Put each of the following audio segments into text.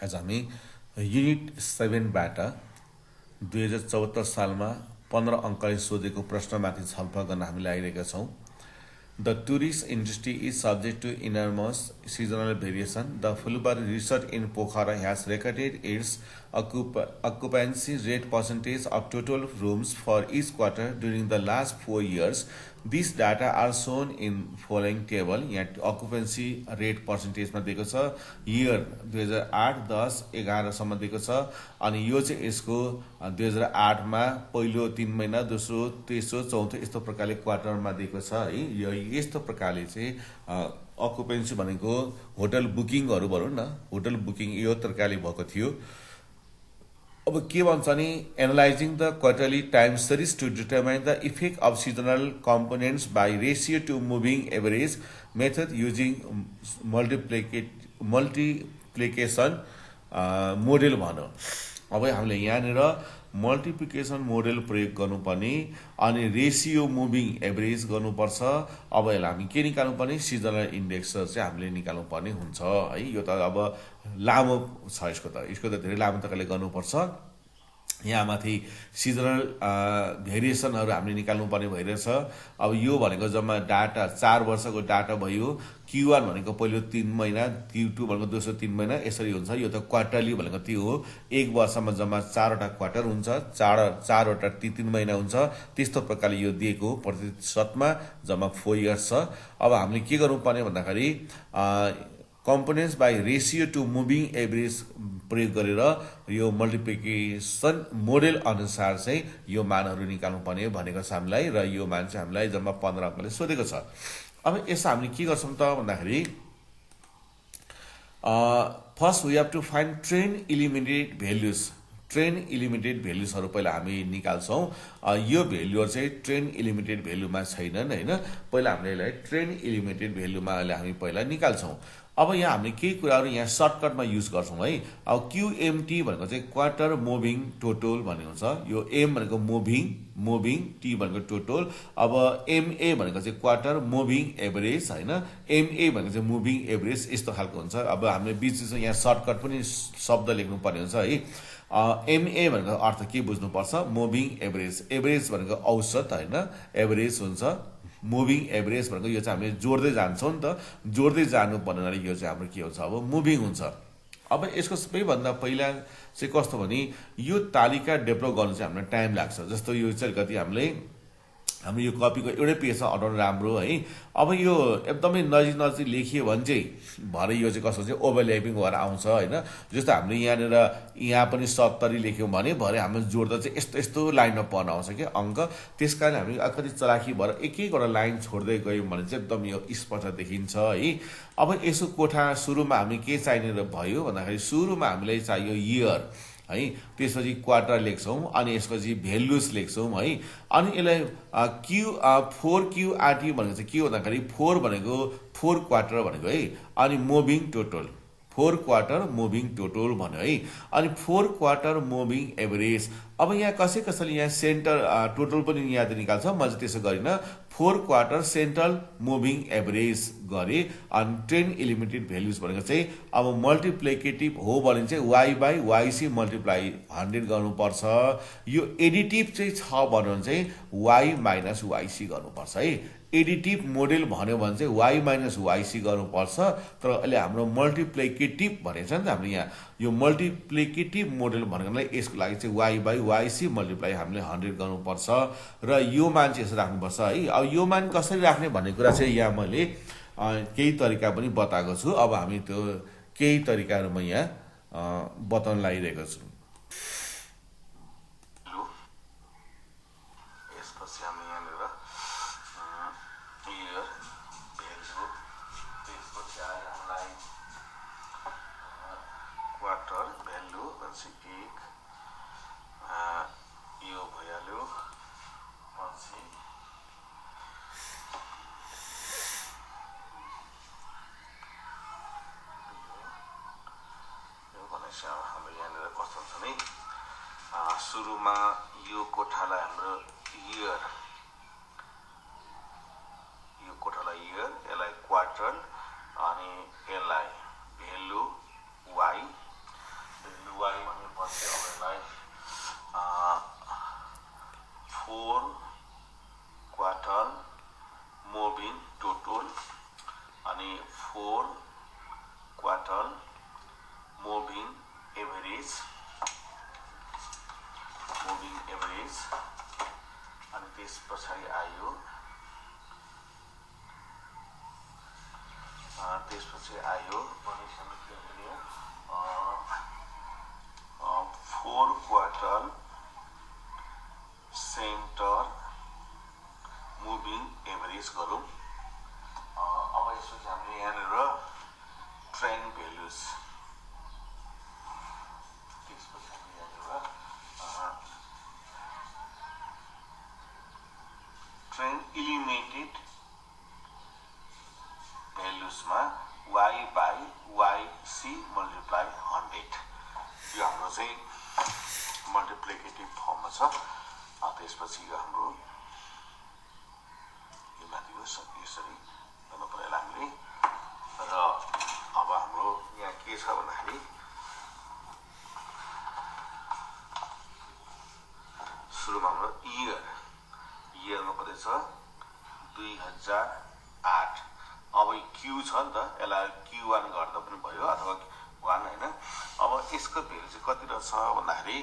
आज हामी युनिट 7बाट 2074 सालमा 15 अङ्कले सोधेको प्रश्नमाथि छलफल गर्न हामीले आइरहेका छौँ। The tourist industry is subject to enormous seasonal variation. The Fulbari research in Pokhara has recorded its occupancy rate percentage of total rooms for each quarter during the last 4 years. These data are shown in following table. यहाँ occupancy rate percentage मा दिएको छ year 2008, 10, 11 सम्म दिएको छ अनि यो चाहिँ यसको 2008 मा पहिलो 3 महिना, दोस्रो, तेस्रो, चौथो यस्तो प्रकारले क्वार्टरमा दिएको छ है। यो यस्तो प्रकारले चाहिँ अकुपेन्सी भनेको होटल बुकिङहरू भनौँ न, होटल बुकिङ यो प्रकारले भएको थियो। अब के भन्छ नि, analysing the quarterly time series to determine the effect of seasonal components by ratio to moving average method using multiplication model भनौँ। अब हामीले यहाँनिर मल्टिप्लिकेसन मोडेल प्रयोग गर्नुपर्ने अनि रेसियो मुभिङ एभरेज गर्नुपर्छ। अब यसलाई हामी के निकाल्नुपर्ने, सिजनल इन्डेक्स चाहिँ हामीले निकाल्नुपर्ने हुन्छ है। यो त अब लामो छ, यसको त धेरै लामो तरिकाले गर्नुपर्छ। यहाँ माथि सिजनल भेरिएसनहरू हामीले निकाल्नुपर्ने भइरहेछ। अब यो भनेको जम्मा डाटा 4 वर्षको डाटा भयो। Q1 भनेको पहिलो 3 महिना, Q2 भनेको दोस्रो 3 महिना, यसरी हुन्छ। यो त क्वार्टरली भनेको त्यो हो, एक वर्षमा जम्मा 4वटा क्वार्टर हुन्छ, 4वटा 3 महिना हुन्छ। त्यस्तो प्रकारले यो दिएको प्रतिशतमा जम्मा 4 इयर्स छ। अब हामीले के गर्नुपर्ने भन्दाखेरि components by ratio to moving average प्रयोग गरेर यो मल्टिप्लिकेसन मोडेल अनुसार चाहिँ यो मानहरू निकाल्नुपर्ने भनेको छ हामीलाई, र यो मान चाहिँ हामीलाई जम्मा 15 अङ्कले सोधेको छ। अब यसो हामीले के गर्छौँ त भन्दाखेरि first we have to find trend eliminated values. Trend eliminated भ्याल्युजहरू पहिला हामी निकाल्छौँ। यो भ्याल्युहरू चाहिँ ट्रेन्ड इलिमिटेड भ्याल्युमा छैनन् होइन। पहिला हामीले यसलाई ट्रेन्ड इलिमिटेड भ्याल्युमा हामी पहिला निकाल्छौँ। अब यहाँ हामीले केही कुराहरू यहाँ सर्टकटमा युज गर्छौँ है। अब क्युएमटी भनेको चाहिँ क्वार्टर मुभिङ टोटल भन्ने हुन्छ। यो एम भनेको मुभिङ, टी भनेको टोटल। अब एमए भनेको चाहिँ क्वार्टर मुभिङ एभरेज होइन, एमए भनेको चाहिँ मुभिङ एभरेज, यस्तो खालको हुन्छ। अब हामीले बिचमा यहाँ सर्टकट पनि शब्द लेख्नुपर्ने हुन्छ है। एमए भनेको अर्थ के बुझ्नुपर्छ, मुभिङ एभरेज। एभरेज भनेको औसत होइन, एभरेज हुन्छ। मुभिङ एभरेज भनेको यो चाहिँ हामीले जोड्दै जान्छौँ नि त, जोड्दै जानु पर्नाले यो चाहिँ हाम्रो के हुन्छ, अब मुभिङ हुन्छ। अब यसको सबैभन्दा पहिला चाहिँ कस्तो भने यो तालिका डेभलप गर्नु चाहिँ हामीलाई टाइम लाग्छ। जस्तो यो चाहिँ कति हाम्रो यो कपीको एउटै पेजमा अटाउनु राम्रो है। अब यो एकदमै नजिक नजिक लेखियो भने चाहिँ भरे यो चाहिँ कस्तो चाहिँ ओभरल्यापिङ भएर आउँछ होइन। जस्तो हामीले यहाँनिर यहाँ पनि 70 लेख्यौँ भने भरे हाम्रो जोड्दा चाहिँ यस्तो यस्तो लाइनमा पर्न आउँछ क्या अङ्क। त्यस कारण हामी अलिकति चलाखी भएर एक एकवटा लाइन छोड्दै गयौँ भने चाहिँ एकदम यो स्पष्ट देखिन्छ है। अब यसो कोठा सुरुमा हामी के चाहिने भयो भन्दाखेरि सुरुमा हामीलाई चाहियो इयर है, त्यसपछि क्वार्टर लेख्छौँ अनि यसपछि भ्यालुज लेख्छौँ है। अनि यसलाई फोर क्युआरटी भनेको चाहिँ के हो भन्दाखेरि 4 भनेको 4 क्वार्टर भनेको है, अनि moving total 4 quarter moving total भन्यो है। अनि 4 क्वार्टर मुभिङ एभरेज। अब यहाँ कसैले यहाँ सेन्टर टोटल पनि यहाँ निकाल्छ, म चाहिँ त्यसो गरिनँ। 4 क्वार्टर सेन्ट्रल मुभिङ एभरेज गरेँ। अनि ट्रेन्ड इलिमिटेड भ्याल्युज भनेको चाहिँ अब मल्टिप्लिकेटिभ हो भने चाहिँ वाइ बाई वाइसी मल्टिप्लाई 100 गर्नुपर्छ। यो एडिटिभ चाहिँ छ भन्यो भने चाहिँ वाइ माइनस वाइसी गर्नुपर्छ है। एडिटिभ मोडेल भन्यो भने चाहिँ वाइ माइनस वाइसी गर्नुपर्छ। तर अहिले हाम्रो मल्टिप्लिकेटिभ भनेको छ नि त हामीले यहाँ, यो मल्टिप्लिकेटिभ मोडेल भनेकोलाई यसको लागि चाहिँ वाइ बाई वाइसी मल्टिप्लाई हामीले 100 गर्नुपर्छ र यो मान चाहिँ यसो राख्नुपर्छ है। अब यो मान कसरी राख्ने भन्ने कुरा चाहिँ यहाँ मैले केही तरिका पनि बताएको छु। अब हामी त्यो केही तरिकाहरू म यहाँ बताउन लागिरहेको छु। हाम्रो यहाँनिर कस्तो छ नि, सुरुमा यो कोठालाई हाम्रो इयर, यो कोठालाई इयर, यसलाई क्वार्टर अनि यसलाई भेल्यु वाइ त्यस पछाडि आयो त्यसपछि आयो four quarter centre moving average गरौँ। अब यसपछि हामीले यहाँनिर ट्रेन्ड भ्यालुज त्यसपछि हामीले यहाँनिर ट्रेन्ड इलिमिनेटेड भ्यालुजमा y बाई yc मल्टिप्लाई 100 यो हाम्रो चाहिँ मल्टिप्लिकेटिभ फर्ममा छ। त्यसपछि यो हाम्रो यो माथिको यसरी गर्नु पर्यो हामीले। र अब हाम्रो यहाँ के छ भन्दाखेरि सुरुमा हाम्रो इयरमा कति छ 2008। अब क्यू छ नि त, यसलाई Q1 गर्दा पनि भयो अथवा 1 हैन। अब यसको भ्यालु चाहिँ कति रहेछ भन्दाखेरि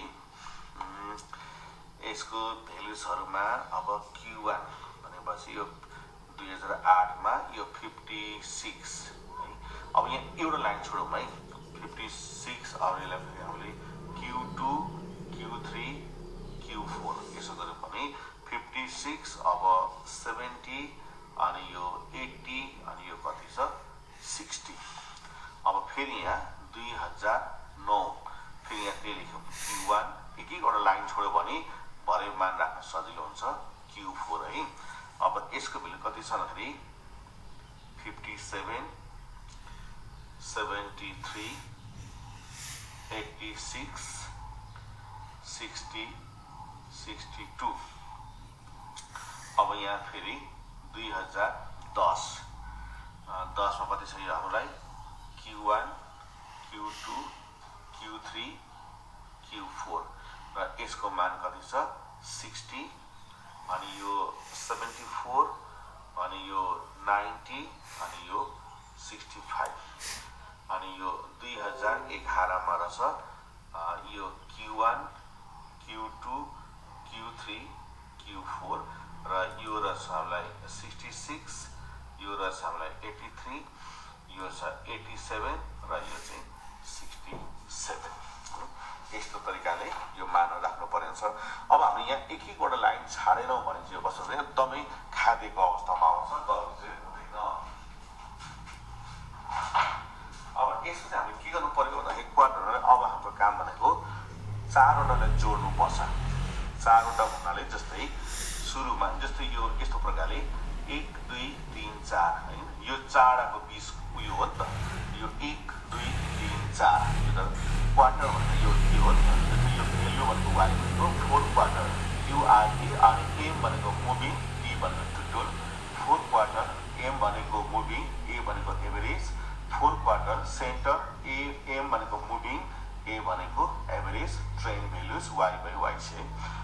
यसको भ्यालुजहरुमा अब Q1 भनेपछि यो 2008 मा यो 56 है। अब यहाँ एउटा लाइन छोडौँ है 56। अब यसलाई फेरि हामीले Q2 Q3 Q4 यसो गऱ्यौँ भने 56 अब 70 अनि यो 80 अनि यो कति छ 60। अब फेरि यहाँ 2009 फेरि यहाँ त्यही लेख्यौँ Q1 एक-एकवटा लाइन छोड्यो भने भरे मान राख्न सजिलो हुन्छ Q4 है। अब यसको भ्यालु कति छ भन्दाखेरि 57 73 86 60 62। अब यहाँ फेरि 2010 मा कति छ यो हामीलाई Q1 Q2 Q3 Q4 र यसको मान कति छ 60 अनि यो 74 अनि यो 90 अनि यो 65 अनि यो 2011 मा रहेछ यो Q1 Q2 Q3 Q4 र यो रहेछ हामीलाई 66 यो रहेछ हामीलाई 83 यो छ 87 र यो चाहिँ 67। यस्तो तरिकाले यो मान राख्नु पर्ने छ। अब हामी यहाँ एक-एकवटा लाइन छाडेनौँ भने चाहिँ यो कस्तो हुन्छ एकदमै खादिएको अवस्थामा आउँछ गल्ती चाहिँ हुँदैन। अब यसपछि हामीले के गर्नु पर्यो भन्दाखेरि क्वार्टरले अब हाम्रो काम भनेको चारवटालाई जोड्नु पर्छ। चारवटा भन्नाले जस्तै सुरुमा जस्तै यो यस्तो प्रकारले 1 2 3 4 हैन यो चारको बीच उयो हो नि त यो 1 2 3 4 यो त क्वार्टर भन्ने यो के हो नि त यो भ्यालु भनेको y भनेको 4 क्वार्टर QRT अनि M भनेको मुभिङ D भनेको टोटल 4 क्वार्टर M भनेको मुभिङ A भनेको एभरेज 4 क्वार्टर सेन्टर M भनेको मुभिङ A भनेको average trend values y by yc।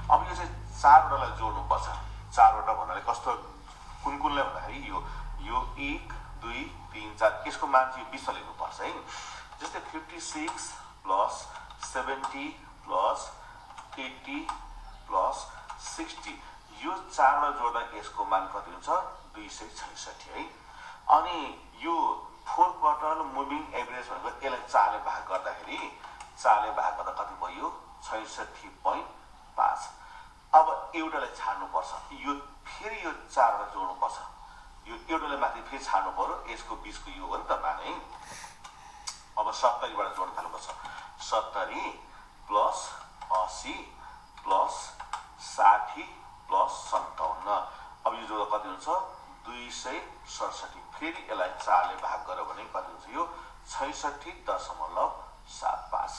अब यो चाहिँ चारवटालाई जोड्नु पर्छ। चारवटा भन्नाले कस्तो कुनकुनलाई भन्दाखेरि यो 1 2 3 4 यसको मान चाहिँ 20 लेख्नु पर्छ है। जस्तै 56 प्लस 70 प्लस 80 प्लस 60 यो चारलाई जोड्दा यसको मान कति हुन्छ 266 है। अनि यो 4 क्वार्टर मुभिङ एभरेज भनेको यसलाई 4 ले भाग गर्दाखेरि 4 ले भाग गर्दा कति भयो 66.5। अब एउटालाई छाड्नु पर्छ यो फेरि यो चारवटा जोड्नु पर्छ यो एउटालाई माथि फेरि छाड्नु पर्यो यसको बीचको यो हो नि त मान है। अब 70 बाट जोड्न थाल्नुपर्छ 70 प्लस 80 प्लस 60 प्लस 57। अब यो जोड्दा कति हुन्छ 267। फेरि यसलाई 4 ले भाग गर्यो भने कति हुन्छ यो 66.75।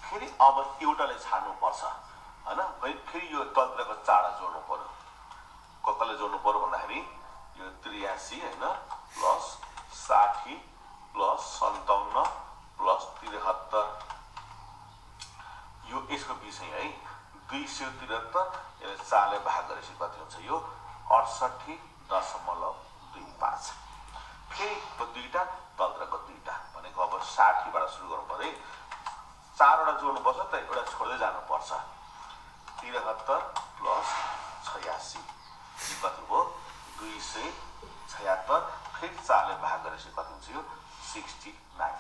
फेरि अब एउटालाई छाड्नु पर्छ हैन फेरि यो तलतिरको चारवटा जोड्नु पर्यो। कसले जोड्नु पर्यो भन्दाखेरि यो 83 हैन प्लस 60 प्लस 57 प्लस 73 यो यसको बीच है 273 यसले 4 ले भाग गरेपछि कति हुन्छ यो 68.25। फेरि दुईटा तलतिरको दुईटा भनेको अब 60 बाट सुरु गर्नु पर्यो। चारवटा जोड्नु पर्छ त एउटा छोड्दै जानु पर्छ 73 प्लस 86 यो कति भयो 276 फेरि 4 ले भाग गरेपछि कति हुन्छ यो 69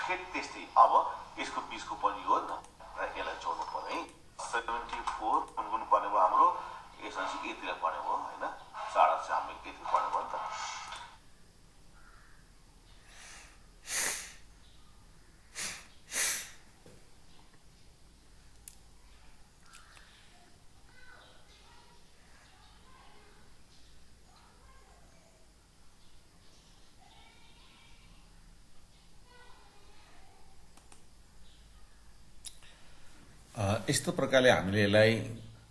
फेरि त्यस्तै अब यसको बीचको पनि हो नि त र यसलाई जोड्नु पर्यो है 74 कुन पर्ने भयो हाम्रो यसमा चाहिँ यतिले पर्ने भयो हैन चाडा चाहिँ हामीले यति पर्ने भयो नि त यस्तो प्रकारले हामीले यसलाई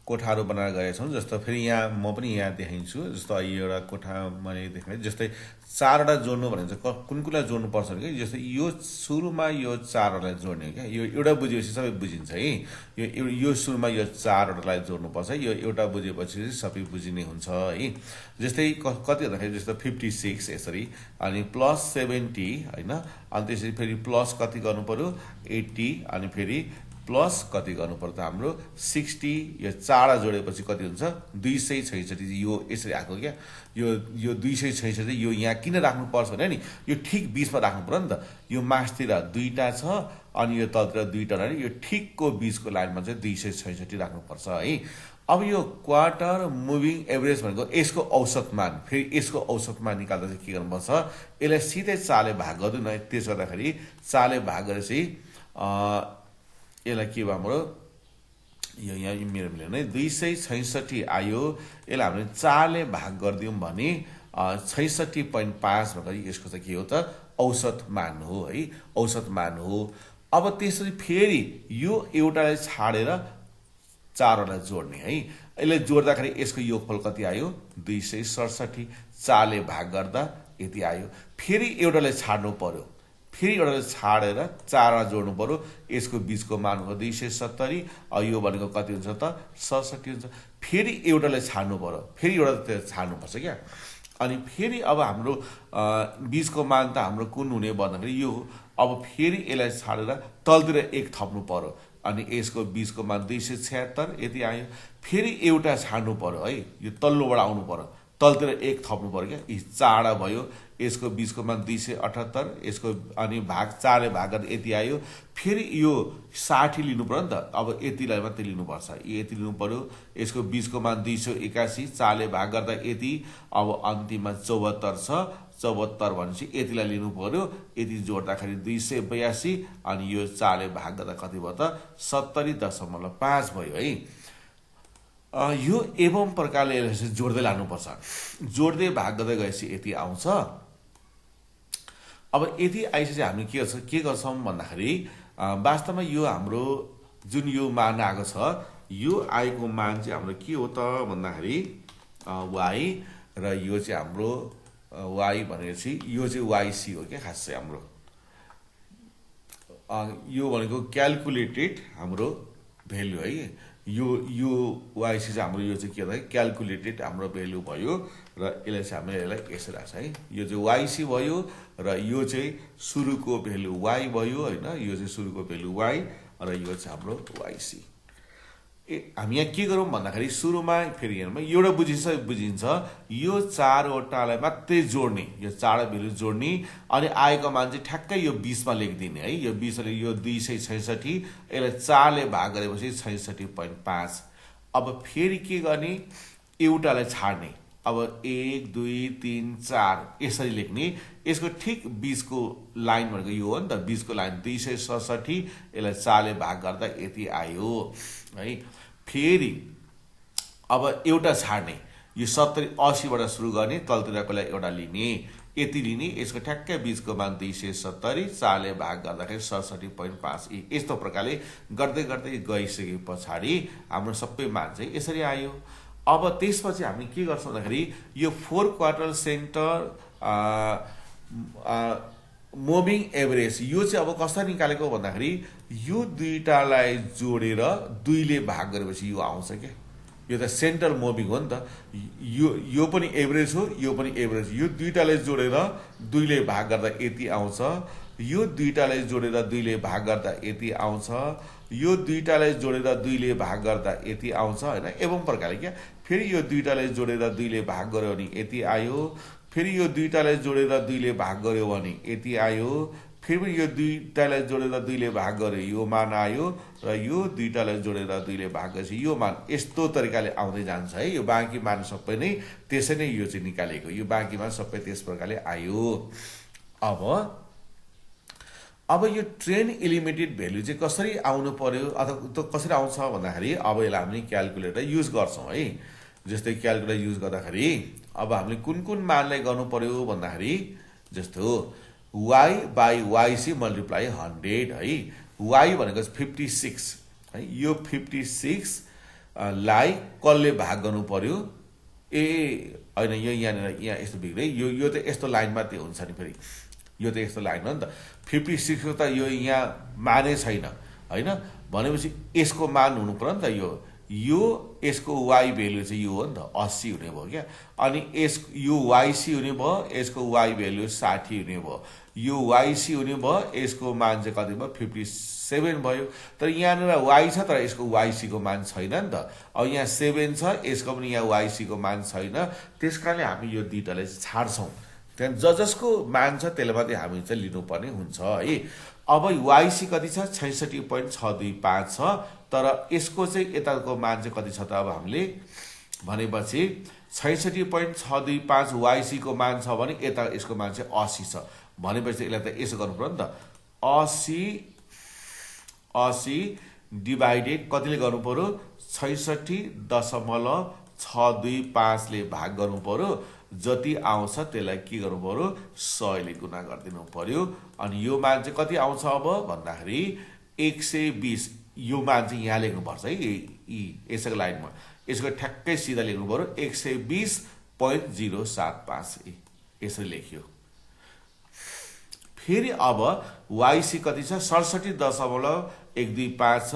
कोठाहरू बनाएर गएका छौँ जस्तो फेरि यहाँ म पनि यहाँ देखाइन्छु जस्तो एउटा कोठा मैले देखाएँ जस्तै 4वटा जोड्नु भने चाहिँ कुन कुनलाई जोड्नुपर्छ भने कि जस्तै यो सुरुमा यो 4वटालाई जोड्ने हो क्या यो एउटा बुझेपछि सबै बुझिन्छ है यो सुरुमा यो 4वटालाई जोड्नुपर्छ यो एउटा बुझेपछि सबै बुझिने हुन्छ है जस्तै कति भन्दाखेरि जस्तो 56 यसरी अनि +70 हैन अनि त्यसपछि फेरि प्लस कति गर्नु पर्यो 80 अनि फेरि प्लस कति गर्नु पर्छ हाम्रो 60 यो 4 जोडेपछि कति हुन्छ 266 यो यसरी आएको क्या यो 266 यो यहाँ किन राख्नु पर्छ भने नि यो ठीक बीचमा राख्नु पर्यो नि त यो मासतिर दुईटा छ अनि यो तलतिर दुईटा र यो ठिकको बीचको लाइनमा चाहिँ 266 राख्नु पर्छ है अब यो क्वार्टर मुभिङ एभरेज भनेको यसको औसत मान फेरि यसको औसत मान निकाल्दा चाहिँ के गर्नुपर्छ यसलाई सिधै 4 ले भाग गर्दैन त्यसो गर्दाखेरि 4 ले भाग गरेपछि यसलाई के भयो हाम्रो यो यहाँ मेरो मिलेन 266 आयो यसलाई हामीले 4 ले भाग गरिदियौँ भने 66.5 भनेको यसको चाहिँ के हो त औसत मान हो है औसत मान हो अब त्यसरी फेरि यो एउटालाई छाडेर 4वटालाई जोड्ने है यसले जोड्दाखेरि यसको योगफल कति आयो 267 4 ले भाग गर्दा यति आयो फेरि एउटालाई छाड्नु पर्यो फेरि एउटालाई छाडेर 4 जोड्नु पर्यो यसको बीचको मान हो 270 यो भनेको कति हुन्छ त 67 हुन्छ फेरि एउटालाई छाड्नु पर्यो फेरि एउटा छाड्नु पर्छ क्या अनि फेरि अब हाम्रो बीचको मान त हाम्रो कुन हुने भन्दाखेरि यो अब फेरि यसलाई छाडेर तलतिर 1 थप्नु पर्यो अनि यसको बीचको मान 276 यति आयो फेरि एउटा छाड्नु पर्यो है यो तल्लोबाट आउनु पर्यो तलतिर 1 थप्नु पर्यो क्या यी 4 भयो यसको बीचको मान 278 यसको अनि भाग 4 ले भाग गर्दा यति आयो फेरि यो 60 लिनु पर्यो नि त अब यतिलाई मात्रै लिनुपर्छ यति लिनु पर्यो यसको बीचको मान 281 4 ले भाग गर्दा यति अब अन्तिममा 74 छ 74 भनेपछि यतिलाई लिनु पर्यो यति जोड्दाखेरि 282 अनि यो 4 ले भाग गर्दा कति भयो त 70.5 भयो है यो एवं प्रकारले जोड्दै लानुपर्छ जोड्दै भाग गर्दै गएपछि यति आउँछ अब यति आइसकेपछि हामी के गर्छौँ भन्दाखेरि वास्तवमा यो हाम्रो जुन यो मान आएको छ यो आएको मान चाहिँ हाम्रो के हो त भन्दाखेरि y र यो चाहिँ हाम्रो y भनेपछि यो चाहिँ yc हो क्या खास चाहिँ हाम्रो यो भनेको क्याल्कुलेटेड हाम्रो भेल्यु है यो yc चाहिँ हाम्रो यो चाहिँ के भन्दा क्याल्कुलेटेड हाम्रो भेल्यु भयो र यसलाई चाहिँ हामीले यसलाई यसरी राख्छ है यो चाहिँ yc भयो र यो चाहिँ सुरुको भेल्यु y भयो हैन यो चाहिँ सुरुको भेल्यु y र यो चाहिँ हाम्रो yc हामी यहाँ के गरौँ भन्दाखेरि सुरुमा फेरि हेर्नुमा एउटा बुझिन्छ यो 4वटालाई मात्रै जोड्ने यो 4 भेल्यु जोड्ने अनि आएको मान चाहिँ ठ्याक्कै यो 20 मा लेखिदिने है यो 20 ले यो 266 यसलाई 4 ले भाग गरेपछि 66.5 अब फेरि के गर्ने एउटालाई छाड्ने अब 1 2 3 4 यसरी लेख्ने यसको ठिक बीचको लाइन भनेको यो हो नि त बीचको लाइन 267 यसलाई 4 ले भाग गर्दा यति आयो है फेरि अब एउटा छाड्ने यो 70 80 बाट सुरु गर्ने तलतिरकोलाई एउटा लिने यति लिने यसको ठ्याक्कै बीचको मान 270 4 ले भाग गर्दाखेरि 67.5 यस्तो प्रकारले गर्दै गर्दै गइसके पछाडि हाम्रो सबै मान चाहिँ यसरी आयो अब त्यसपछि हामी के गर्छौं भन्दाखेरि यो 4 क्वार्टर सेन्टर मुभिङ एभरेज यो चाहिँ अब कसरी निकालेको भन्दाखेरि यो दुईटालाई जोडेर 2 ले भाग गरेपछि यो आउँछ के यो त सेन्टर मुभिङ हो नि त यो पनि एभरेज हो यो पनि एभरेज यो दुईटालाई जोडेर 2 ले भाग गर्दा यति आउँछ यो दुईटालाई जोडेर 2 ले भाग गर्दा यति आउँछ, यो दुईटालाई जोडेर 2 ले भाग गर्दा यति आउँछ हैन। एवं प्रकारले क्या फेरि यो दुईटालाई जोडेर 2 ले भाग गर्यो भने यति आयो, फेरि यो दुईटालाई जोडेर 2 ले भाग गर्यो भने यति आयो, फेरि यो दुईटालाई जोडेर 2 ले भाग गर्यो यो मान आयो, र यो दुईटालाई जोडेर 2 ले भाग गरेपछि यो मान यस्तो तरिकाले आउँदै जान्छ है। यो बाँकी मान सबै नै त्यसै नै यो चाहिँ निकालेको, यो बाँकी मान सबै त्यस प्रकारले आयो। अब यो ट्रेन इलिमिटेड भेल्यु चाहिँ कसरी आउनु पर्यो अथवा त्यो कसरी आउँछ भन्दाखेरि अब यसलाई हामीले क्याल्कुलेटर युज गर्छौँ है। जस्तै क्याल्कुलेटर युज गर्दाखेरि अब हामीले कुन कुन मानलाई गर्नु पर्यो भन्दाखेरि जस्तो y बाई yc मल्टिप्लाई 100 है। y भनेको 56 है, यो 56 लाई कसले भाग गर्नु पर्यो, होइन यो यहाँ यस्तो बिग्रै यो त यस्तो लाइनमा त्यो हुन्छ नि, फेरि यो त यस्तो लाइन हो नि त। 56 त यो यहाँ मानै छैन होइन, भनेपछि यसको मान हुनु पर्यो नि त। यो यसको y भेल्यु चाहिँ यो हो नि त 80 हुने भयो क्या। अनि यो yc हुने भयो, यसको y भेल्यु 60 हुने भयो, यो yc हुने भयो, यसको मान चाहिँ कति भयो 57 भयो। तर यहाँनिर y छ तर यसको yc को मान छैन नि त। अब यहाँ 7 छ, यसको पनि यहाँ yc को मान छैन, त्यसकारणले हामी यो दुईटालाई छाड्छौँ। त्यहाँदेखि जसको मान छ त्यसले मात्रै हामी चाहिँ लिनुपर्ने हुन्छ है। अब yc कति छ 66.625 छ, तर यसको चाहिँ यताको मान चाहिँ कति छ त अब हामीले भनेपछि 66.625 yc को मान छ भने यता यसको मान चाहिँ 80 छ भनेपछि यसलाई त यसो गर्नु पर्यो नि त। 80 डिभाइडेड कतिले गर्नु पर्यो 66.625 ले भाग गर्नु पर्यो, जति आउँछ त्यसलाई के गर्नु पर्यो 100 ले गुणा गरिदिनु पर्यो। अनि यो मान चाहिँ कति आउँछ अब भन्दाखेरि 120, यो मान चाहिँ यहाँ लेख्नुपर्छ है यसको लाइनमा, यसको ठ्याक्कै सिधा लेख्नु पर्यो 120.075 यसरी लेखियो। फेरि अब yc कति छ 67.125 छ।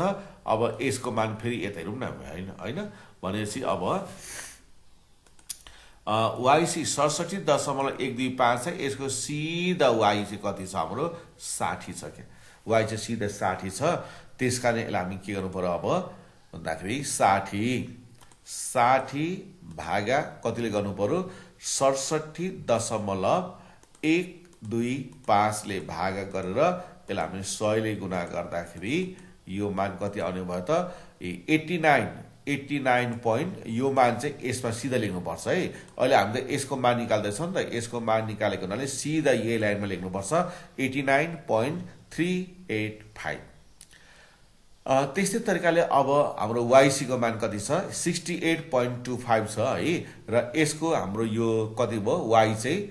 अब यसको मान फेरि यता हेरौँ न होइन भनेपछि अब yc 67.125 छ, यसको सिधा y चाहिँ कति छ हाम्रो 60 छ क्या। y चाहिँ सिधा 60 छ, त्यस कारण यसलाई हामी के गर्नु पर्यो अब भन्दाखेरि 60 भागा कतिले गर्नु पर्यो 67.125 ले भागा गरेर यसलाई हामी 100 ले गुणा गर्दाखेरि यो मान कति आउने भयो त 89 पोइन्ट। यो मान चाहिँ यसमा सिधा लेख्नुपर्छ है। अहिले हामीले यसको मान निकाल्दैछौँ नि त, यसको मान निकालेको हुनाले सिधा यही लाइनमा लेख्नुपर्छ 89.385। त्यस्तै तरिकाले अब हाम्रो yc को मान कति छ 68.25 छ है, र यसको हाम्रो यो कति भयो y चाहिँ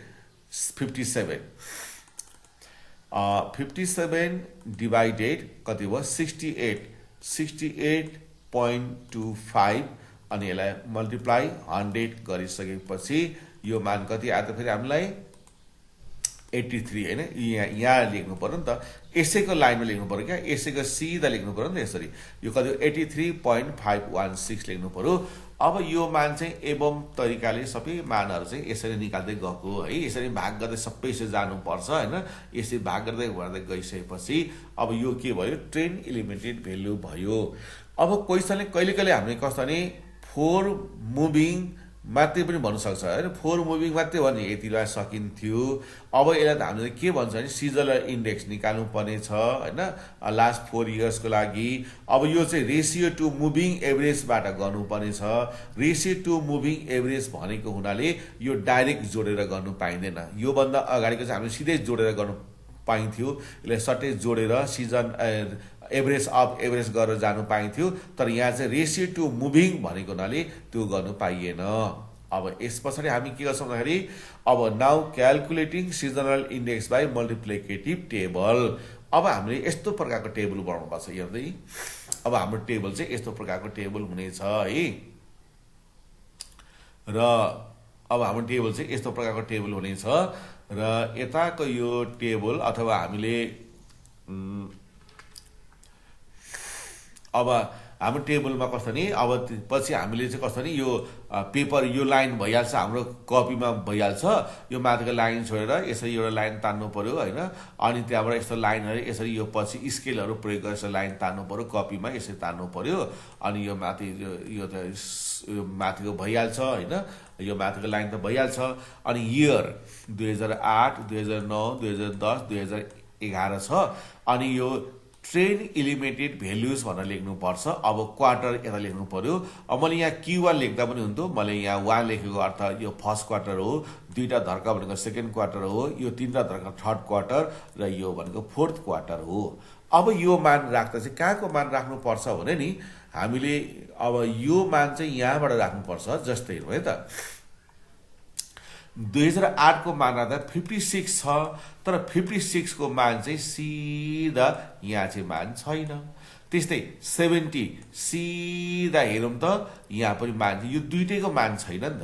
57 डिभाइडेड कति भयो 68.25 अनि यसलाई मल्टिप्लाई 100 गरिसकेपछि यो मान कति आयो त फेरि हामीलाई 83 हैन। यहाँ लेख्नु पर्यो नि त, यसैको लाइनमा लेख्नु पर्यो क्या, यसैको सिधा लेख्नु पर्यो नि त यसरी। यो कति 83.516 लेख्नु पर्यो। अब यो मान चाहिँ एवं तरिकाले सबै मानहरू चाहिँ यसरी निकाल्दै गएको है, यसरी भाग गर्दै सबै यसरी जानुपर्छ हैन। यसरी भाग गर्दै गइसकेपछि अब यो के भयो ट्रेन इलिमिनेटेड भेल्यु भयो। अब क्वेशनले कहिले हामीले कस्तो भने 4 मुभिङ मात्रै पनि भन्नु सक्छ हैन, 4 मुभिङ मात्रै भने यतिलाई सकिन्थ्यो। अब यसलाई त हामीले के भन्छ भने सिजनल इन्डेक्स निकाल्नु पर्ने छ हैन लास्ट 4 इयर्सको लागि। अब यो चाहिँ रेशियो टु मुभिङ एभरेजबाट गर्नुपर्ने छ। रेशियो टु मुभिङ एभरेज भनेको हुनाले यो डाइरेक्ट जोडेर गर्नु पाइँदैन, यो भन्दा अगाडिको चाहिँ हामीले सिधै जोडेर गर्नु पाइन्थ्यो। यसलाई सट्टै जोडेर सिजन एभरेज अफ एभरेज गरेर जानु पाइन्थ्यो, तर यहाँ चाहिँ रेशियो टु मुभिङ भनेको हुनाले त्यो गर्नु पाइएन। अब यस पछाडि हामी के गर्छौँ भन्दाखेरि अब now calculating seasonal index by multiplicative table. अब हामीले यस्तो प्रकारको टेबल बनाउनु पर्छ हेर्दै। अब हाम्रो टेबल चाहिँ यस्तो प्रकारको टेबल हुनेछ है, र अब हाम्रो टेबल चाहिँ यस्तो प्रकारको टेबल हुनेछ र यताको यो टेबल अथवा हामीले अब हाम्रो टेबलमा कस्तो नि अब पछि हामीले चाहिँ कस्तो नि यो पेपर यो लाइन भइहाल्छ हाम्रो कपीमा भइहाल्छ यो माथिको लाइन छोडेर यसरी एउटा लाइन तान्नु पर्यो होइन अनि त्यहाँबाट यस्तो लाइनहरू यसरी यो पछि स्केलहरू प्रयोग गरेर यसरी लाइन तान्नु पर्यो कपीमा यसरी तान्नु पर्यो अनि यो माथि यो त यो माथिको भइहाल्छ होइन यो माथिको लाइन त भइहाल्छ अनि इयर 2008 2009 2010 2011 छ अनि यो ट्रेन इलिमिनेटेड भ्यालुज भनेर लेख्नुपर्छ अब क्वार्टर यता लेख्नु पर्यो अब मैले यहाँ Q1 लेख्दा पनि हुन्थ्यो मैले यहाँ 1 लेखेको अर्थ यो फर्स्ट क्वार्टर हो दुईटा धर्का भनेको सेकेन्ड क्वार्टर हो यो तीनटा धर्का थर्ड क्वार्टर र यो भनेको फोर्थ क्वार्टर हो अब यो मान राख्दा चाहिँ कहाँको मान राख्नुपर्छ भने नि हामीले अब यो मान चाहिँ यहाँबाट राख्नुपर्छ जस्तै हेरौँ है त 2008 को मान राख्दा 56 छ तर 56 को मान चाहिँ सिधा यहाँ चाहिँ मान छैन त्यस्तै 70 सिधा हेरौँ त यहाँ पनि मान यो दुईटैको मान छैन नि त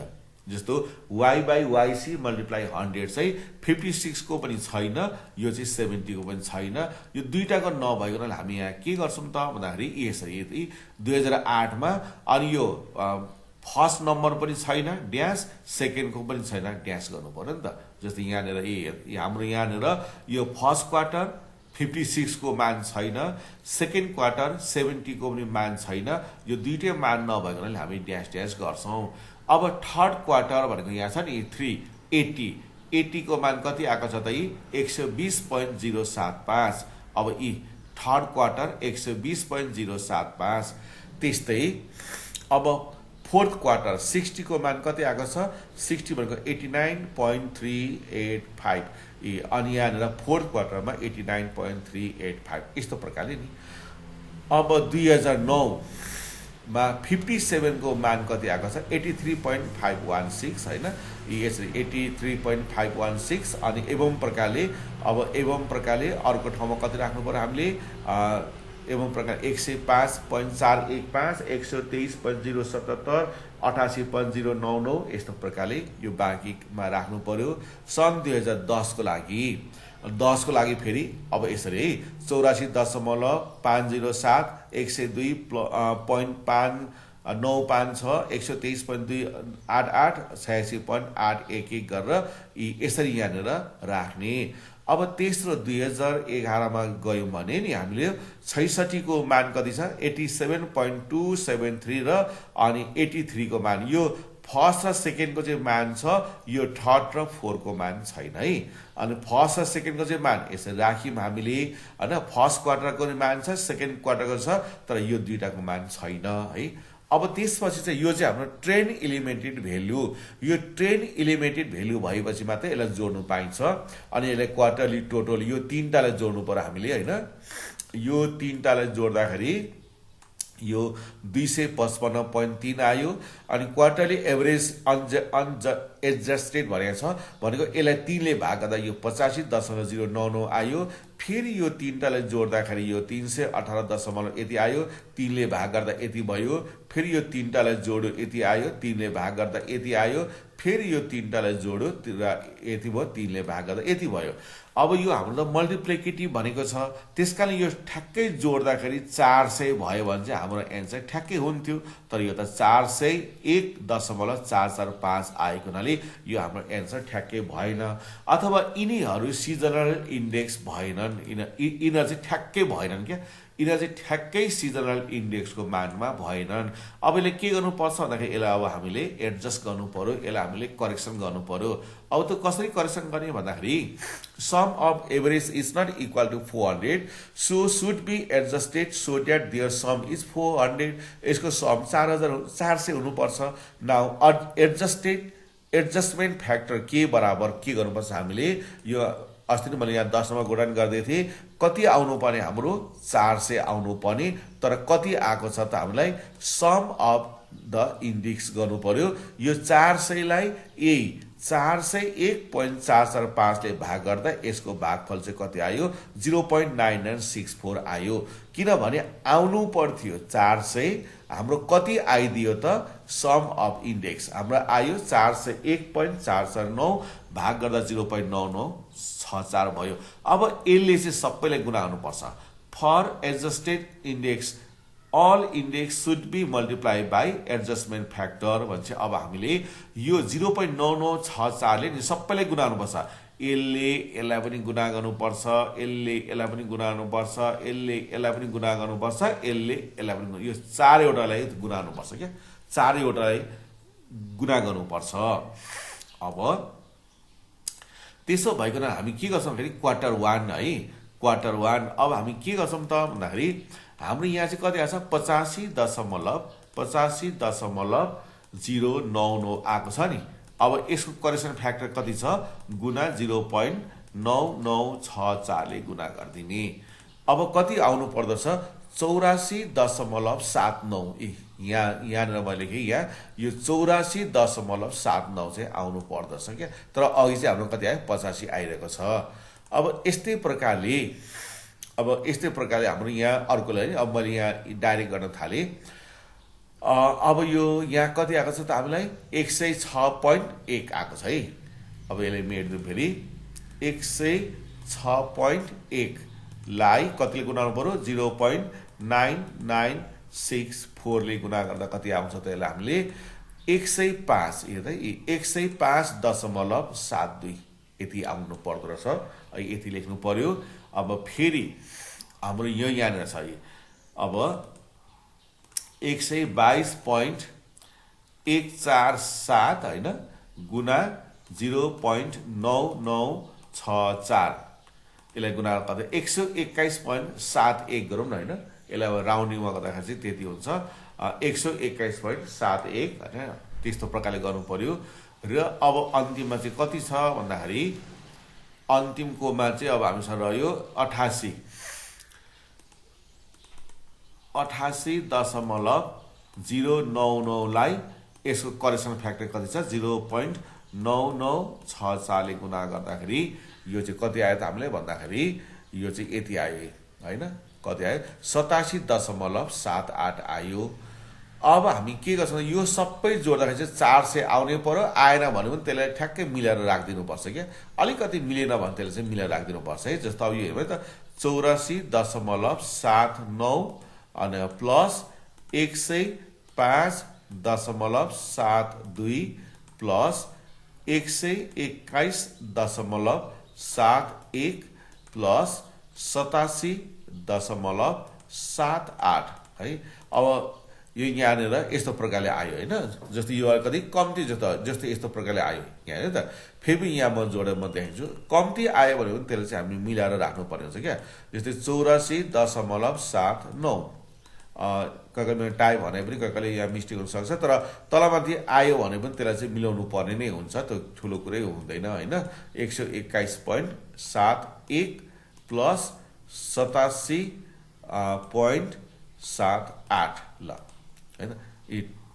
जस्तो y/yc मल्टिप्लाई 100 चाहिँ 56 को पनि छैन यो चाहिँ 70 को पनि छैन यो दुईटाको नभइकन हामी यहाँ के गर्छौं त भन्दाखेरि यसरी 2008 मा अनि यो फर्स्ट नम्बर पनि छैन ड्यास सेकेन्ड को पनि छैन ड्यास गर्नु पर्यो नि त जस्तै यहाँनिर हाम्रो यहाँनिर यो फर्स्ट क्वार्टर 56 को मान छैन सेकेन्ड क्वार्टर 70 को पनि मान छैन यो दुईटै मान नभएकोले हामी ड्यास ड्यास गर्छौं अब थर्ड क्वार्टर भनेको यहाँ छ नि 80 को मान कति आएको छ त 120.075 अब यी थर्ड क्वार्टर 120.075 त्यस्तै अब फोर्थ क्वार्टर 60 को मान कति आएको छ 60 भनेको 89.385 अनि यहाँनिर फोर्थ क्वार्टरमा 89.385 यस्तो प्रकारले नि अब 2009 मा 57 को मान कति आएको छ 83.516 हैन यसरी 83.516 अनि एवं प्रकारले अर्को ठाउँमा कति राख्नु पर्यो हामीले एवं प्रकार 105.415 123.077 88.099 यस्तो प्रकारले यो बाँकीमा राख्नु पर्यो सन् 2010 को लागि 10 को लागि फेरि अब यसरी है 84.507 102.595 123.288 86.811 गरेर यसरी यहाँनिर राख्ने अब तेस्रो 2011 मा गयौं भने नि हामीले 66 को मान कति छ 87.273 र अनि 83 को मान यो फर्स्ट र सेकेन्ड को चाहिँ मान छ यो थर्ड र फोर्थ को मान छैन है अनि फर्स्ट र सेकेन्ड को चाहिँ मान यसरी राख्यौं हामीले हैन फर्स्ट क्वार्टर को मान छ सेकेन्ड क्वार्टर को छ तर यो दुईटाको मान छैन है अब त्यसपछि चाहिँ यो चाहिँ हाम्रो ट्रेन इलिमिनेटेड भ्यालु यो ट्रेन इलिमिनेटेड भ्यालु भएपछि मात्रै यसलाई जोड्नु पाइन्छ अनि यसलाई क्वार्टरली टोटल यो तीनटालाई जोड्नु पर्यो हामीले हैन यो तीनटालाई जोड्दाखेरि यो 255.3 आयो अनि क्वार्टरली एभरेज एडजस्टेड भनेको छ भनेको यसलाई 3 ले भाग गर्दा यो 85.099 आयो फेरि यो तीनटालाई जोड्दाखेरि यो 318 यति आयो 3 ले भाग गर्दा यति भयो फेरि यो तीनटालाई जोड्यो यति आयो 3 ले भाग गर्दा यति आयो फेरि यो तीनटालाई जोड्यो यति भयो 3 ले भाग गर्दा यति भयो अब यो हाम्रो त मल्टिप्लिकेटिभ भनेको छ त्यसकारण यो ठ्याक्कै जोड्दाखेरि 400 भयो भने चाहिँ हाम्रो एन्सर ठ्याक्कै हुन्थ्यो तर यो त 401.445 आएको हुनाले यो हाम्रो एन्सर ठ्याक्कै भएन अथवा यिनीहरू सिजनल इन्डेक्स भएनन् यिनीहरू चाहिँ ठ्याक्कै भएनन् क्या यिनीहरू चाहिँ ठ्याक्कै सिजनल इन्डेक्सको मानमा भएनन् अब यसले के गर्नुपर्छ भन्दाखेरि यसलाई अब हामीले एडजस्ट गर्नु पर्यो यसलाई हामीले करेक्सन गर्नु पर्यो अब त्यो कसरी करेक्सन गर्ने भन्दाखेरि sum of average is not equal to 400 so should be adjusted so that there sum is 400 यसको सम 400 हुनुपर्छ नाउ एडजस्टमेन्ट फ्याक्टर के बराबर के गर्नुपर्छ हामीले यो अस्ति नै मैले यहाँ 10 मा गुणन गर्दै थिए कति आउनु पर्ने हाम्रो 400 आउनु पर्ने तर कति आएको छ त हामीलाई सम अफ द इन्डेक्स गर्नु पर्यो यो 400 लाई यही 401.445 ले भाग गर्दा यसको भागफल चाहिँ कति आयो 0.9964 आयो किनभने आउनु पर्थ्यो 400 हाम्रो कति आइदियो त सम अफ इन्डेक्स हाम्रो आयो 401.449 भाग गर्दा 0.9964 भयो अब यसले चाहिँ सबैलाई गुणा गर्नुपर्छ for adjusted index all index should be multiply by adjustment factor भन्छ। अब हामीले यो 0.9964 ले नि सबैलाई गुणा गर्नुपर्छ। यसले यसलाई पनि गुणा गर्नुपर्छ, यसले यसलाई पनि गुणा गर्नुपर्छ, यसले यसलाई पनि गुणा गर्नुपर्छ, यसले यसलाई पनि, यो चारैवटालाई गुणा गर्नुपर्छ क्या, चारैवटालाई गुणा गर्नुपर्छ। अब त्यसो भइकन हामी के गर्छौँ फेरि क्वार्टर 1 है, क्वार्टर 1। अब हामी के गर्छौँ त भन्दाखेरि हाम्रो यहाँ चाहिँ कति आएको छ 85.099 आएको छ नि। अब यसको करेक्सन फ्याक्टर कति छ गुणा 0.9964 ले गुणा गरिदिने। अब कति आउनु पर्दछ 84.79। यहाँनिर मैले लेखेँ यहाँ यो 84.79 चाहिँ आउनु पर्दछ क्या, तर अघि चाहिँ हाम्रो कति आयो 85 आइरहेको छ। अब यस्तै प्रकारले हाम्रो यहाँ अर्कोलाई अब मैले यहाँ डाइरेक्ट गर्न थालेँ। अब यो यहाँ कति आएको छ त हामीलाई 106.1 आएको छ है। अब यसलाई मेट्नु फेरि 106.1 लाई कतिले गुणाउनु पर्यो 0.9964 ले गुणा गर्दा कति आउँछ त यसलाई हामीले 105 हेर्दै 105.72 यति आउनु पर्दो रहेछ, यति लेख्नु पर्यो। अब फेरि हाम्रो यो यहाँनिर छ अब 122.147 होइन गुणा 0.9964 यसलाई गुणा गर्दा 121.71 गरौँ न होइन, यसलाई अब राउन्डिङमा गर्दाखेरि चाहिँ त्यति हुन्छ 121.71 होइन, त्यस्तो प्रकारले गर्नु पर्यो। र अब अन्तिममा चाहिँ कति छ भन्दाखेरि अन्तिमकोमा चाहिँ अब हामीसँग रह्यो 88.099 लाई यसको करेक्सन फ्याक्टर कति छ 0.9964 ले गुणा गर्दाखेरि यो चाहिँ कति आयो त हामीलाई भन्दाखेरि यो चाहिँ यति आयो होइन, कति आयो 87.78 आयो। अब हामी के गर्छौँ यो सबै जोड्दाखेरि चाहिँ 400 आउनै पर्यो, आएन भने पनि त्यसलाई ठ्याक्कै मिलाएर राखिदिनुपर्छ क्या, अलिकति मिलेन भने त्यसलाई चाहिँ मिलाएर राखिदिनुपर्छ है। जस्तो अब यो हेर्नु त 84.79 अनि प्लस 105.72 प्लस 121.71 प्लस 87.78 है। अब यो यहाँनिर यस्तो प्रकारले आयो होइन, जस्तो यो कति कम्ती जस्तो यस्तो प्रकारले आयो यहाँ होइन त। फेरि यहाँ म जोडेर म देखाउँछु, कम्ती आयो भने पनि त्यसलाई चाहिँ हामी मिलाएर राख्नु पर्ने हुन्छ क्या। जस्तै 84.79 कहिले मैले टाइप भने पनि कहिले यहाँ मिस्टेक हुनसक्छ, तर तलमाथि आयो भने पनि त्यसलाई चाहिँ मिलाउनु पर्ने नै हुन्छ, त्यो ठुलो कुरै हुँदैन होइन। 121.71 प्लस 87.78 ल होइन,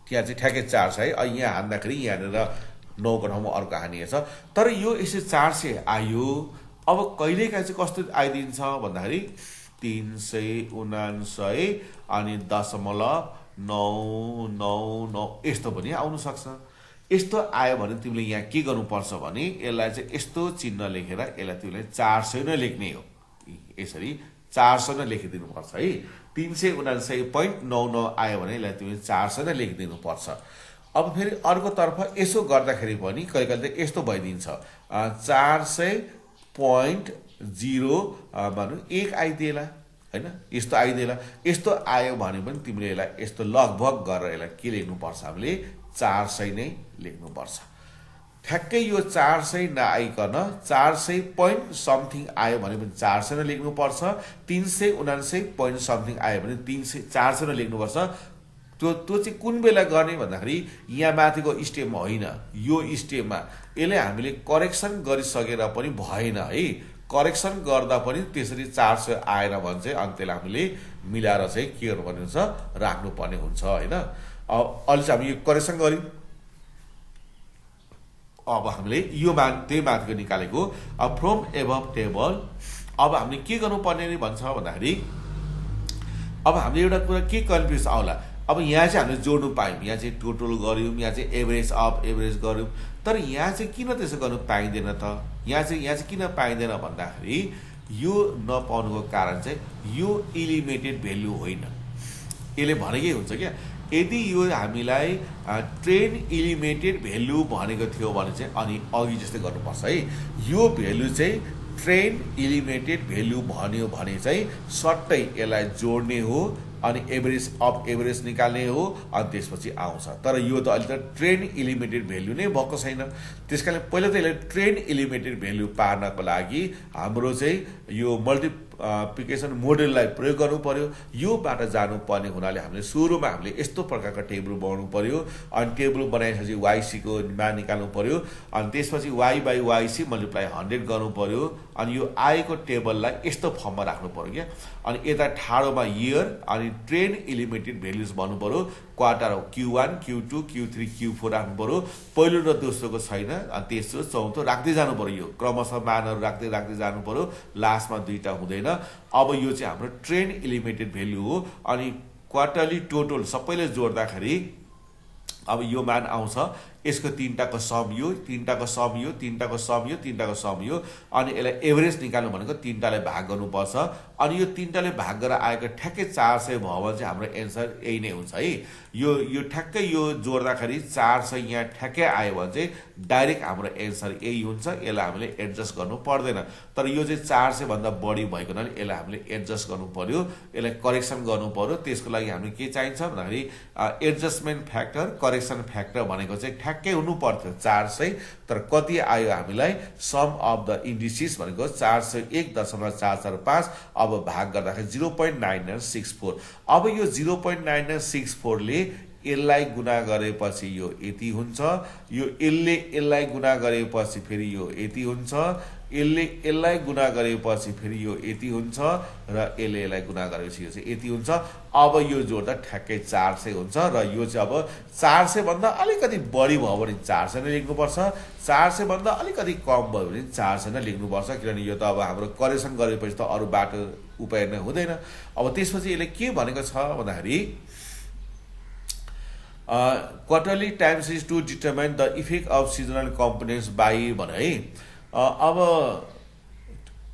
त्यहाँ चाहिँ ठ्याक्कै 4 छ है। यहाँ हान्दाखेरि यहाँनिर 9 को ठाउँमा अर्को हानिएको छ, तर यो यसै 400 आयो। अब कहिलेकाहीँ चाहिँ कस्तो आइदिन्छ भन्दाखेरि 379 अनि 0.999 यस्तो पनि आउनु सक्छ। यस्तो आयो भने तिमीले यहाँ के गर्नुपर्छ भने यसलाई चाहिँ यस्तो चिन्ह लेखेर यसलाई तिमीले 400 नै लेख्ने हो, यसरी 400 नै लेखिदिनुपर्छ है। 379.99 आयो भने यसलाई तिमीले 400 नै लेखिदिनु पर्छ। अब फेरि अर्कोतर्फ यसो गर्दाखेरि पनि कहिले कहिले त यस्तो भइदिन्छ 400.0 भनौँ 1 आइदिएला होइन, यस्तो आइदिएला। यस्तो आयो भने पनि तिमीले यसलाई यस्तो लगभग गरेर यसलाई के लेख्नुपर्छ हामीले 400 नै लेख्नुपर्छ। ठ्याक्कै यो 400 नआइकन 400 पोइन्ट समथिङ आयो भने पनि 400 नै लेख्नुपर्छ। 379 पोइन्ट समथिङ आयो भने 400 नै लेख्नुपर्छ। त्यो चाहिँ कुन बेला गर्ने भन्दाखेरि यहाँ माथिको स्टेपमा होइन, यो स्टेपमा यसले हामीले करेक्सन गरिसकेर पनि भएन है, करेक्सन गर्दा पनि त्यसरी 400 आएन भने चाहिँ अनि त्यसलाई हामीले मिलाएर चाहिँ के गर्नुपर्ने हुन्छ राख्नुपर्ने हुन्छ होइन। अब अहिले चाहिँ हामी यो करेक्सन गऱ्यौँ, अब हामीले यो त्यही माथिको निकालेको। अब फ्रम एबभ टेबल अब हामीले के गर्नुपर्ने भन्छ भन्दाखेरि अब हामीले एउटा कुरा के कन्फ्युज आउला। अब यहाँ चाहिँ हामीले जोड्नु पायौँ, यहाँ चाहिँ टोटल गऱ्यौँ, यहाँ चाहिँ एभरेज अफ एभरेज गऱ्यौँ, तर यहाँ चाहिँ किन त्यसो गर्नु पाइँदैन त? यहाँ चाहिँ किन पाइँदैन भन्दाखेरि यो नपाउनुको कारण चाहिँ यो इलिमिटेड भेल्यु होइन। यसले भनेकै हुन्छ क्या। यदि यो हामीलाई ट्रेन इलिमिनेटेड भेल्यु भनेको थियो भने चाहिँ अनि अघि जस्तै गर्नुपर्छ है। यो भेल्यु चाहिँ ट्रेन इलिमिनेटेड भेल्यु भन्यो भने चाहिँ सट्टै यसलाई जोड्ने हो अनि एभरेज अफ एभरेज निकाल्ने हो अनि त्यसपछि आउँछ। तर यो त अहिले त ट्रेन इलिमिनेटेड भेल्यु नै भएको छैन। त्यस कारण पहिला त यसलाई ट्रेन इलिमिनेटेड भेल्यु पार्नको लागि हाम्रो चाहिँ यो मल्टिप्लिकेसन मोडेललाई प्रयोग गर्नु पर्यो। योबाट जानुपर्ने हुनाले हामीले सुरुमा हामीले यस्तो प्रकारको टेबल बनाउनु पर्यो। अनि टेबल बनाएपछि वाइसीको मान निकाल्नु पर्यो अनि त्यसपछि वाइ बाई वाइसी मल्टिप्लाई 100 गर्नु पर्यो। अनि यो आएको टेबललाई यस्तो फर्ममा राख्नु पर्यो क्या। अनि यता ठाडोमा इयर अनि ट्रेन इलिमिनेटेड भेल्युज भन्नु पर्यो। Quarter Q1 Q2 Q3 Q4 राख्नु पर्यो। पहिलो र दोस्रोको छैन अनि तेस्रो चौथो राख्दै जानु पर्यो। यो क्रमशः मानहरू राख्दै राख्दै जानु पर्यो। लास्टमा दुईटा हुँदैन। अब यो चाहिँ हाम्रो ट्रेन इलिमिनेटेड भेल्यु हो। अनि क्वार्टरली टोटल सबैले जोड्दाखेरि अब यो मान आउँछ। यसको तीनटाको सम यो, तीनटाको सम यो, तीनटाको सम यो, तीनटाको सम यो। अनि यसलाई एभरेज निकाल्नु भनेको तीनटाले भाग गर्नुपर्छ। अनि यो तीनटाले भाग गरेर आएको ठ्याक्कै 400 भयो भने चाहिँ हाम्रो एन्सर यही नै हुन्छ है। यो ठ्याक्कै यो जोड्दाखेरि 400 यहाँ ठ्याक्कै आयो भने चाहिँ डाइरेक्ट हाम्रो एन्सर यही हुन्छ। यसलाई हामीले एडजस्ट गर्नु पर्दैन। तर यो चाहिँ 400 भन्दा बढी भएको हुनाले यसलाई हामीले एडजस्ट गर्नु पर्यो। यसलाई करेक्सन गर्नु पर्यो। त्यसको लागि हामीले के चाहिन्छ भन्दाखेरि एडजस्टमेन्ट फ्याक्टर करेक्सन फ्याक्टर भनेको चाहिँ ठ्याक्कै हुनु पर्थ्यो 400। तर कति आयो हामीलाई सम अफ द इन्डिसेस भनेको 401.445। अब भाग गर्दाखेरि 0.9964। अब यो 0.9964 ले यसलाई गुणा गरेपछि यो यति हुन्छ। यो यसलाई गुणा गरेपछि फेरि यो यति हुन्छ। यसलाई गुणा गरेपछि फेरि यो यति हुन्छ र यसलाई गुणा गरेपछि यो चाहिँ यति हुन्छ। अब यो जोड्दा ठ्याक्कै 400 हुन्छ। र यो चाहिँ अब 400 भन्दा अलिकति बढी भयो भने 400 नै लेख्नुपर्छ। 400 भन्दा अलिकति कम भयो भने 400 नै लेख्नुपर्छ। किनभने यो त अब हाम्रो करेक्सन गरेपछि त अरू बाटो उपाय नै हुँदैन। अब त्यसपछि यसले के भनेको छ भन्दाखेरि quarterly times is to determine the effect of seasonal components by भने है। अब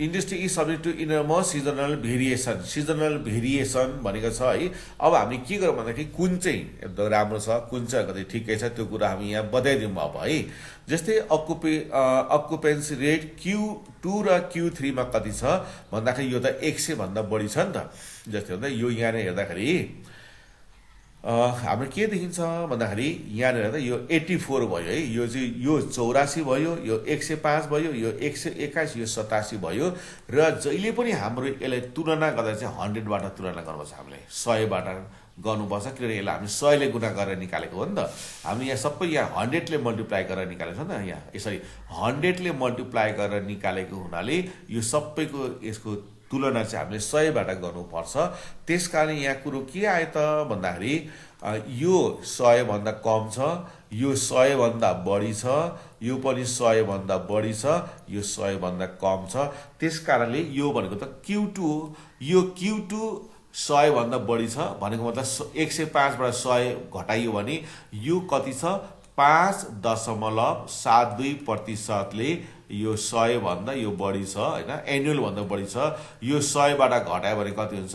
industry is subject to enormous seasonal variation. Seasonal variation भनेको छ है। अब हामी के गरौँ भन्दाखेरि कुन चाहिँ एकदम राम्रो छ कुन चाहिँ कति ठिकै छ त्यो कुरा हामी यहाँ बताइदिउँ अब है। जस्तै अकुपेन्सी रेट Q2 र Q3 मा कति छ भन्दाखेरि यो त 100 भन्दा बढी छ नि त। जस्तै भन्दा यो यहाँनिर हेर्दाखेरि हाम्रो के देखिन्छ भन्दाखेरि यहाँनिर त यो 84 भयो है। यो चाहिँ यो 84 भयो। यो 105 भयो। यो 121 यो 87 भयो। र जहिले पनि हाम्रो यसलाई तुलना गर्दा चाहिँ 100बाट तुलना गर्नुपर्छ। हामीले 100बाट गर्नुपर्छ। किनभने यसलाई हामी 100 ले गुणा गरेर निकालेको हो नि त। हामी यहाँ सबै यहाँ 100 ले मल्टिप्लाई गरेर निकालेको छ नि त। यहाँ यसरी 100 ले मल्टिप्लाई गरेर निकालेको हुनाले यो सबैको यसको तुलना चाहिँ हामीले 100बाट गर्नुपर्छ। त्यस कारण यहाँ कुरो के आयो त भन्दाखेरि यो 100 भन्दा कम छ। यो 100 भन्दा बढी छ। यो पनि 100 भन्दा बढी छ। यो 100 भन्दा कम छ। त्यस कारणले यो भनेको त Q2 यो Q2 100 भन्दा बढी छ भनेको मतलब 105 बाट 100 घटाइयो भने यो कति छ 5.72% ले यो 100 भन्दा यो बढी छ हैन। एनुअल भन्दा बढी छ। यो 100 बाट घटायो भने कति हुन्छ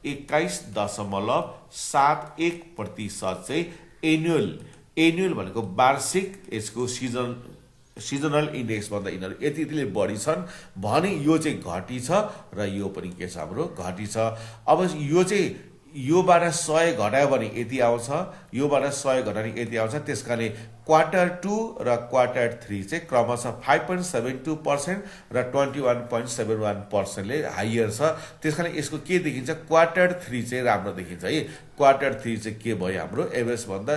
21.71% चाहिँ एनुअल भनेको वार्षिक यसको सिजनल इन्डेक्स भन्दा यिनीहरू यतिले बढी छन् भने यो चाहिँ घटी छ र यो पनि के छ हाम्रो घटी छ। अब यो चाहिँ योबाट 100 घटायो भने यति आउँछ। योबाट 100 घटायो भने यति आउँछ। त्यसकारणले क्वार्टर 2 र क्वार्टर 3 चाहिँ क्रमशः 5.72% र 21.71% ले हायर छ। त्यसकारण यसको के देखिन्छ क्वार्टर 3 चाहिँ राम्रो देखिन्छ है। क्वार्टर 3 चाहिँ के भयो हाम्रो एभरेज भन्दा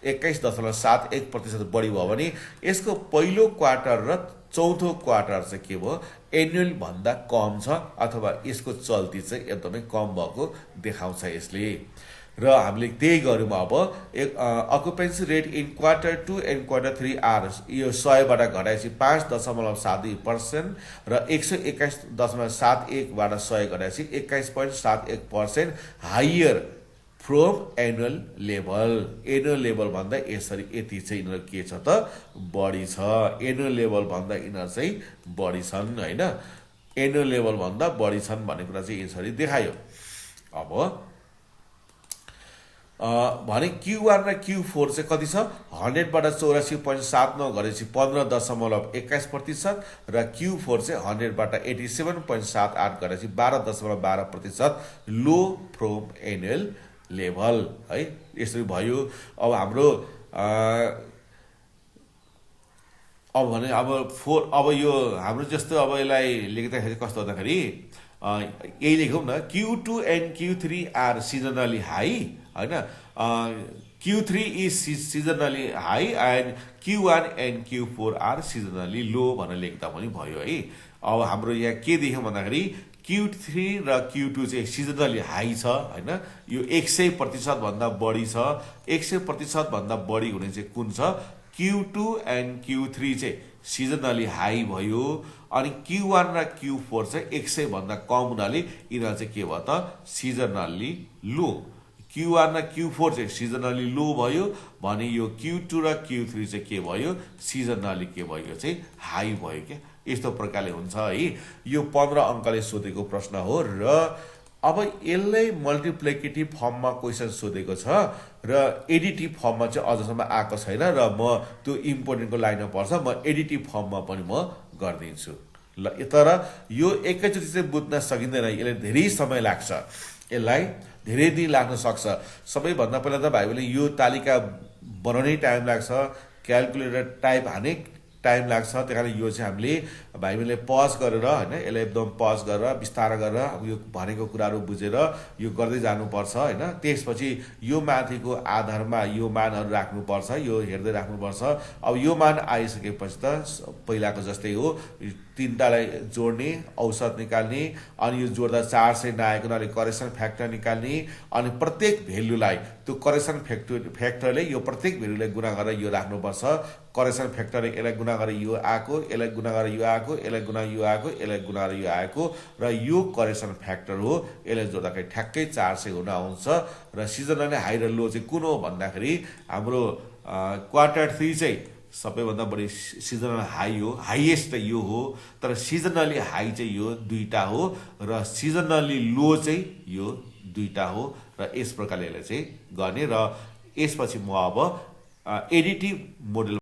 21.71% बढी भयो भने यसको पहिलो क्वार्टर र चौथो क्वार्टर चाहिँ के भयो एनुअल भन्दा कम छ अथवा यसको चल्ती चाहिँ एकदमै कम भएको देखाउँछ यसले। र हामीले त्यही गर्यौं। अब occupancy rate in quarter 2 and quarter 3 are यो 100 बाट घटाएपछि 5.72% र 121.71 बाट 100 घटाएपछि 21.71% हायर फ्रम एनुअल लेभल भन्दा यसरी यति चाहिँ यिनीहरू के छ त बढी छ। एनुअल लेभल भन्दा यिनीहरू चाहिँ बढी छन् हैन। एनुअल लेभल भन्दा बढी छन् भन्ने कुरा चाहिँ यसरी देखायो। अब भने Q1 र Q4 चाहिँ कति छ 100बाट 84.79 गरेपछि 15.21% र Q4 चाहिँ 100बाट 87.78 गरेपछि 12.12% लो फ्रम एनुअल लेभल है। यसरी भयो। अब हाम्रो अब भने अब अब यो हाम्रो जस्तो अब यसलाई लेख्दाखेरि कस्तो हुँदाखेरि यही लेखौँ न Q2 and Q3 are seasonally high होइन। Q3 is seasonally high and Q1 and Q4 are seasonally low भनेर लेख्दा पनि भयो है। अब हाम्रो यहाँ के देख्यौँ भन्दाखेरि Q3 र Q2 चाहिँ सिजनली हाई छ होइन। यो 100% भन्दा बढी छ। 100% भन्दा बढी हुने चाहिँ कुन छ Q2 एन्ड Q3 चाहिँ सिजनली हाई भयो। अनि Q1 र Q4 चाहिँ 100 भन्दा कम हुनाले यिनीहरू चाहिँ के भयो त सिजनली लो। Q1 र Q4 चाहिँ सिजनली लो भयो भने यो Q2 र Q3 चाहिँ के भयो सिजनली के भयो चाहिँ हाई भयो क्या। यस्तो प्रकारले हुन्छ है। यो 15 अङ्कले सोधेको प्रश्न हो र अब यसलाई मल्टिप्लिकेटिभ फर्ममा क्वेसन सोधेको छ र एडिटिभ फर्ममा चाहिँ अझसम्म आएको छैन र म त्यो इम्पोर्टेन्टको लाइनमा पर्छ म एडिटिभ फर्ममा पनि म गरिदिन्छु ल। तर यो एकैचोटि चाहिँ बुझ्न सकिँदैन। यसले धेरै समय लाग्छ। यसलाई धेरै दिन लाग्न सक्छ। सबैभन्दा पहिला त भाइ बहिनी यो तालिका बनाउनै टाइम लाग्छ। क्यालकुलेटर टाइप हाने टाइम लाग्छ। त्यही कारण यो चाहिँ हामीले भाइ बहिनीले पज गरेर होइन यसलाई एकदम पज गरेर बिस्तार गरेर अब यो भनेको कुराहरू बुझेर यो गर्दै जानुपर्छ होइन। त्यसपछि यो माथिको आधारमा यो मानहरू राख्नुपर्छ। यो हेर्दै राख्नुपर्छ। अब यो मान आइसकेपछि त पहिलाको जस्तै हो। तिनटालाई जोड्ने औसत निकाल्ने अनि यो जोड्दा 400 नआएको हुनाले करेक्सन फ्याक्टर निकाल्ने अनि प्रत्येक भेल्युलाई त्यो करेक्सन फ्याक्टरले यो प्रत्येक भेल्युलाई गुणा गरेर यो राख्नुपर्छ। करेक्सन फ्याक्टरले यसलाई गुणा गरेर यो आएको, यसलाई गुणा गरेर यो आएको, यसलाई गुणा यो आएको, यसलाई गुणा गरेर यो आएको र यो करेक्सन फ्याक्टर हो। यसलाई जोड्दाखेरि ठ्याक्कै 400 हुन आउँछ। र सिजनली हाई र लो चाहिँ कुन हो भन्दाखेरि हाम्रो Q3 चाहिँ सबैभन्दा बढी सिजनल हाई हो। हाइएस्ट त यो हो। तर सिजनली हाई चाहिँ यो दुईटा हो र सिजनली लो चाहिँ यो दुईटा हो र यस प्रकारले यसलाई चाहिँ गर्ने। र यसपछि म अब एडिटिभ मोडल